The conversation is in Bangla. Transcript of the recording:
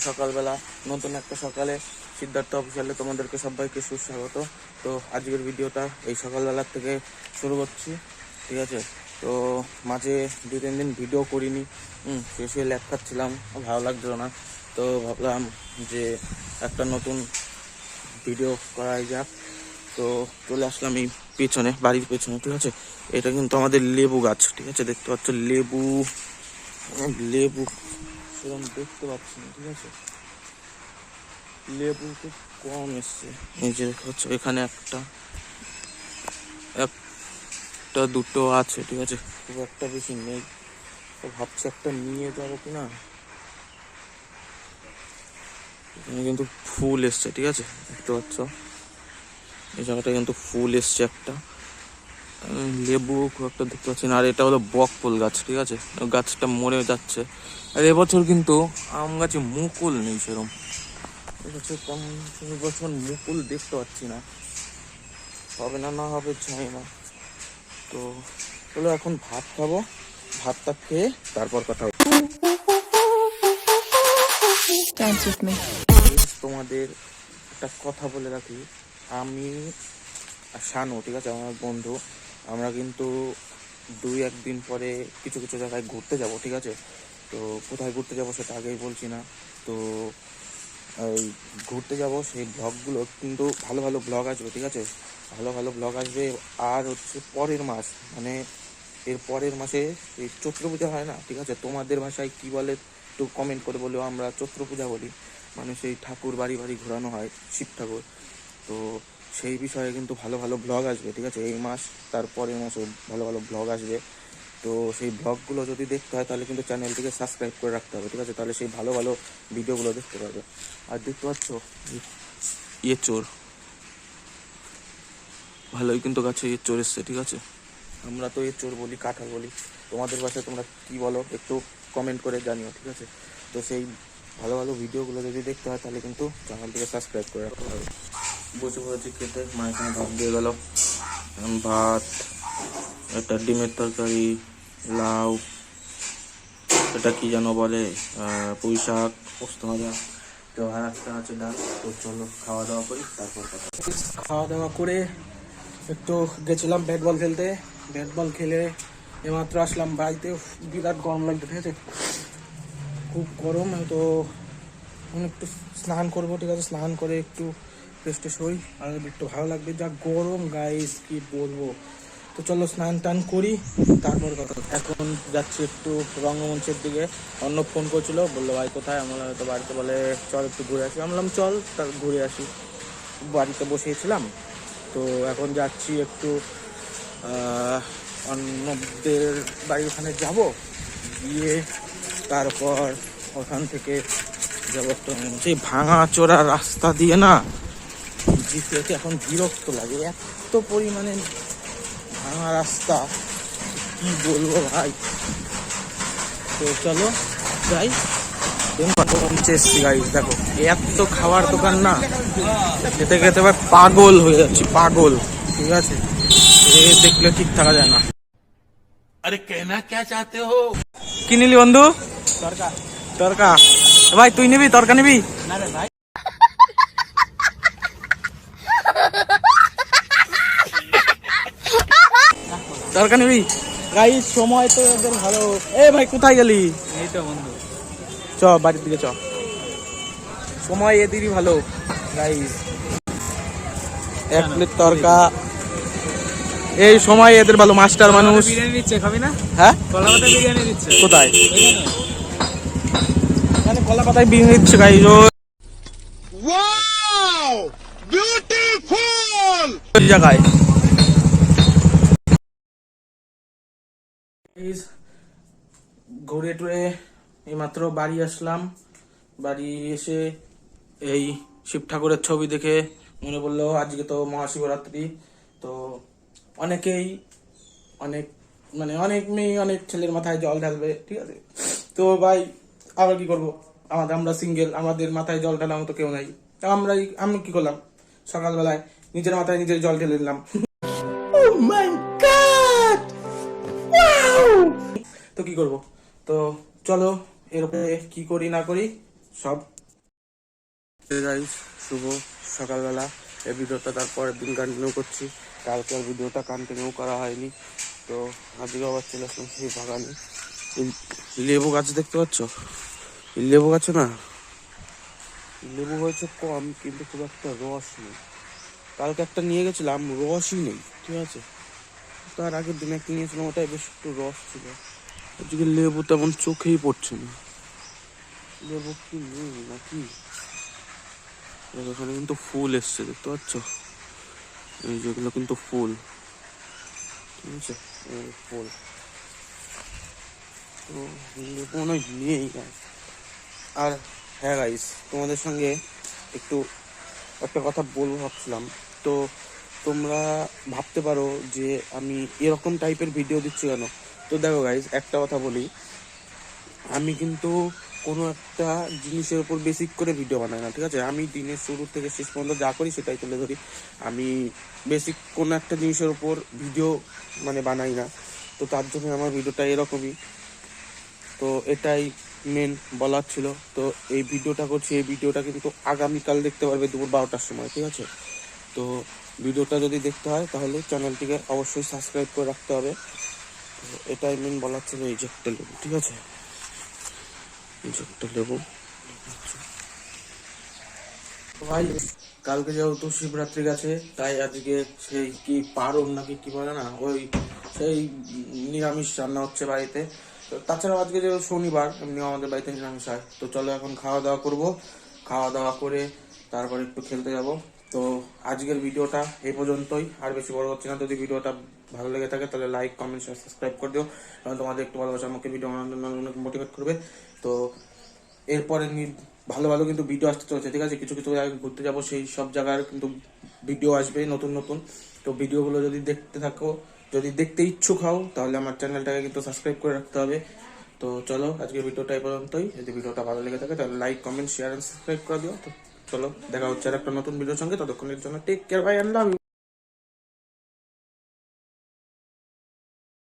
সকালবেলা নতুন একটা সকালে সিদ্ধার্থ অফিসিয়ালে তোমাদেরকে সবাইকে সুস্বাগত। তো আজকের ভিডিওটা এই সকালবেলা থেকে শুরু করছি, ঠিক আছে। তো মাঝে 2-3 দিন ভিডিও করিনি, শুয়ে ল্যাপ খাচ্ছিলাম, ভালো লাগছিল না। তো ভাবলাম যে একটা নতুন ভিডিও করাই যাক। তো চলে আসলাম এই পেছনে, বাড়ির পেছনে, ঠিক আছে। এটা কিন্তু আমাদের লেবু গাছ, ঠিক আছে, দেখতে পাচ্ছ লেবু লেবু সেরকম দেখতে পাচ্ছি না, ঠিক আছে। লেবু খুব কম এসছে, এই যে হচ্ছে এখানে একটা একটা দুটো আছে, ঠিক আছে, খুব একটা বেশি নেই। তো ভাবছি একটা নিয়ে যাবো কিনা। এখানে কিন্তু ফুল এসছে, ঠিক আছে, দেখতে পাচ্ছ এই জায়গাটা কিন্তু ফুল এসছে একটা। লেবু খুব একটা দেখতে পাচ্ছি না। আর এটা হলো বকফুল গাছ, ঠিক আছে, গাছটা মরে যাচ্ছে। আর এবছর কিন্তু আম গাছে মুকুল নেই সেরকম, এবছর মুকুল দেখতে পাচ্ছি না। হবে না, না হবে জানি না। তো চলো এখন ভাত খাবো, ভাতটা খেয়ে তারপর কথা হবে। তোমাদের একটা কথা বলে রাখি, আমি আর শানু, ঠিক আছে, আমার বন্ধু, আমরা কিন্তু 2-1 দিন পরে কিছু কিছু জায়গায় ঘুরতে যাব, ঠিক আছে। তো কোথায় ঘুরতে যাব সেটা আগেই বলছি না। তো এই ঘুরতে যাব সেই ব্লগগুলো কিন্তু ভালো ভালো ব্লগ আসবে, ঠিক আছে, ভালো ভালো ব্লগ আসবে। আর হচ্ছে পরের মাস, মানে এর পরের মাসে এই চৈত্র পূজা হয় না, ঠিক আছে, তোমাদের ভাষায় কি বলে একটু কমেন্ট করে বলো। আমরা চৈত্র পূজা বলি, মানে সেই ঠাকুর বাড়ি বাড়ি ঘোরানো হয়, শিব ঠাকুর। তো সেই বিষয়ে কিন্তু ভালো ভালো ব্লগ আসবে, ঠিক আছে, এই মাস তারপরের মাসে ভালো ভালো ব্লগ আসবে। তো সেই ব্লগগুলো যদি দেখতে হয় তাহলে কিন্তু চ্যানেলটিকে সাবস্ক্রাইব করে রাখতে হবে, ঠিক আছে, তাহলে সেই ভালো ভালো ভিডিওগুলো দেখতে পারবে। আর দেখতে পাচ্ছ চোর, ভালোই কিন্তু গাছে চোর এসছে, ঠিক আছে। আমরা তো চোর বলি, কাঁঠাল বলি, তোমাদের ভাষায় তোমরা কি বলো একটু কমেন্ট করে জানিও, ঠিক আছে। তো সেই ভালো ভালো ভিডিওগুলো যদি দেখতে হয় তাহলে কিন্তু চ্যানেলটিকে সাবস্ক্রাইব করে রাখতে হবে। বসে পড়েছি খেতে, মা এখানে ভাত দিয়ে গেল, ভাত, একটা ডিমের তরকারি, লাউ, এটা কি যেন বলে, পুঁই শাক, পোস্ত ভাজা, তো আর একটা আছে ডাল। তো চলো খাওয়া দাওয়া করি, তারপর কথা। খাওয়া দাওয়া করে একটু গেছিলাম ব্যাট বল খেলতে। ব্যাট বল খেলে এমাত্র আসলাম বাড়িতে, বিরাট গরম লাগছে, ঠিক আছে, খুব গরম। তো একটু স্নান করবো, ঠিক আছে, স্নান করে একটু ফ্রেশ ট্রেশ হই, আর একটু ভালো লাগবে, যা গরম গাইস কি বলবো। তো চলো স্নান টান করি, তারপর কথা। এখন যাচ্ছি একটু রঙ্গমঞ্চের দিকে। অন্য ফোন করছিল, বললো ভাই কোথায়, আমরা হয়তো বাড়িতে, বলে চল একটু ঘুরে আসি। আমি বললাম চল, তার ঘুরে আসি। বাড়িতে বসেছিলাম, তো এখন যাচ্ছি একটু অন্যদের বাড়ির ওখানে যাব, গিয়ে তারপর ওখান থেকে যাবো একটা সেই ভাঙা চোরা রাস্তা দিয়ে না, জিপিএতে এখন বিরক্ত লাগে, এত পরিমাণে ভাঙা রাস্তা, কি বলবো ভাই। তো চলো যাই। এসছি গাইস, দেখো এত খাবার দোকান না, খেতে খেতে এবার পাগল হয়ে যাচ্ছি, পাগল, ঠিক আছে, এ দেখলে ঠিক থাকা যায় না। আরে কেনা কে চাতে হো, কি নিলি বন্ধু? তরকা। তরকা ভাই তুই নিবি, তরকা নিবি? না রে ভাই, তরকা নিবি? গাইস সময় তো এদের ভালো। এ ভাই কোথায় গেলি? এই তো বন্ধু, চ বাড়ির দিকে চ, সময় এদেরই ভালো গাইস। 1 প্লেট তরকা, এই সময় এদের ভালো, মাস্টার মানুষ। বিরিয়ানি দিচ্ছে, খাবি না? হ্যাঁ, কলা পাতায় বিরিয়ানি দিচ্ছে। কোথায়? এখানে কলা পাতায় বিরিয়ানি দিচ্ছে গাইস। ওয়াও বিউটিফুল জায়গায়। ঘুরে টুরে এইমাত্র বাড়ি আসলাম। বাড়ি এসে এই শিব ঠাকুরের ছবি দেখে মনে পড়লো আজকে তো মহাশিবরাত্রি। তো অনেকেই অনেক, মানে অনেক মেয়ে অনেক ছেলের মাথায় জল ঢালবে, ঠিক আছে। তো ভাই আবার কি করবো, আমরা সিঙ্গেল, আমাদের মাথায় জল ঢালার মতো কেউ নাই। আমি কি করলাম, সকালবেলায় নিজের মাথায় নিজের জল ঢেলে দিলাম। তো কি করব। তো চলো এর উপরে কি করি না করি সব গাইস, শুভ সকালবেলা। এই ভিডিওটা তারপরের দিন কন্টিনিউ করছি, কালকে আর ভিডিওটা কন্টিনিউ করা হয়নি। তো আজকে আবার চলে আসলাম সেই বাগানে। লেবু গাছ দেখতে পাচ্ছ, লেবু গাছে না লেবু হয়েছে কম, কিন্তু খুব একটা রস নেই। কালকে একটা নিয়ে গেছিলাম, রসই নেই, ঠিক আছে। তার আগের দিন একটা নিয়েছিলাম, ওটাই বেশ একটু রস ছিল। আজকে লেবু তেমন চোখেই পড়ছে না। লেবু কি নেই নাকি? এখানে কিন্তু ফুল এসছে, দেখতে পাচ্ছ? এই যেগুলো কিন্তু ফুল, ঠিক আছে, ফুল। তো লেবু মনে হয় নেই। আর হ্যাঁ গাইস, তোমাদের সঙ্গে একটু একটা কথা বলবো ভাবছিলাম। তো তোমরা ভাবতে পারো যে আমি এরকম টাইপের ভিডিও দিচ্ছি কেন। তো দেখো গাইস, একটা কথা বলি, আমি কিন্তু কোনো একটা জিনিসের উপর বেসিক করে ভিডিও বানাই না, ঠিক আছে। আমি দিনের শুরু থেকে শেষ পর্যন্ত যা করি সেটাই তুলে ধরি। আমি বেসিক কোনো একটা জিনিসের উপর ভিডিও মানে বানাই না। তো তার জন্য আমার ভিডিওটা এরকমই। তো এটাই মেন বলার ছিল। তো এই ভিডিওটা করছি, এই ভিডিওটা কিন্তু আগামীকাল দেখতে পারবে দুপুর 12টার সময়, ঠিক আছে। তো ভিডিওটা যদি দেখতে হয় তাহলে চ্যানেলটিকে অবশ্যই সাবস্ক্রাইব করে রাখতে হবে। তো এটাই মেন বলার ছিল। এই যে একটা লেবু, ঠিক আছে, এই যে একটা লেবু। তো ভাই, কালকে যেহেতু শিবরাত্রি গেছে, তাই আজকে সেই কি পারণ নাকি কি বলে না, ওই সেই নিরামিষ রান্না হচ্ছে বাড়িতে। তো তাছাড়াও আজকে যে শনিবার, এমনি আমাদের বাড়িতে নিরামিষ হয়। তো চলো এখন খাওয়া দাওয়া করবো, খাওয়া দাওয়া করে তারপর একটু খেলতে যাব। তো আজকের ভিডিওটা এই পর্যন্তই, আর বেশি বড় হচ্ছে না। যদি ভিডিওটা ভালো লেগে থাকে তাহলে লাইক, কমেন্ট, শেয়ার, সাবস্ক্রাইব করে দিও, কারণ তোমাদের একটু ভালোবাসা আমাকে ভিডিও বানানোর জন্য অনেক মোটিভেট করবে। তো এরপরে ভালো ভালো কিন্তু ভিডিও আসতে চলছে, ঠিক আছে। কিছু কিছু জায়গায় ঘুরতে যাবো, সেই সব জায়গার কিন্তু ভিডিও আসবে নতুন নতুন। তো ভিডিওগুলো যদি দেখতে থাকো, যদি দেখতে ইচ্ছুক হও, তাহলে আমার চ্যানেলটাকে কিন্তু সাবস্ক্রাইব করে রাখতে হবে। তো চলো, আজকে ভিডিওটা এই পর্যন্তই। যদি ভিডিওটা ভালো লেগে থাকে তাহলে like, comment, share and subscribe করে দিও। তো চলো, দেখা হচ্ছে আর একটা নতুন ভিডিওর সঙ্গে। ততক্ষণের জন্য take care, bye, and love you.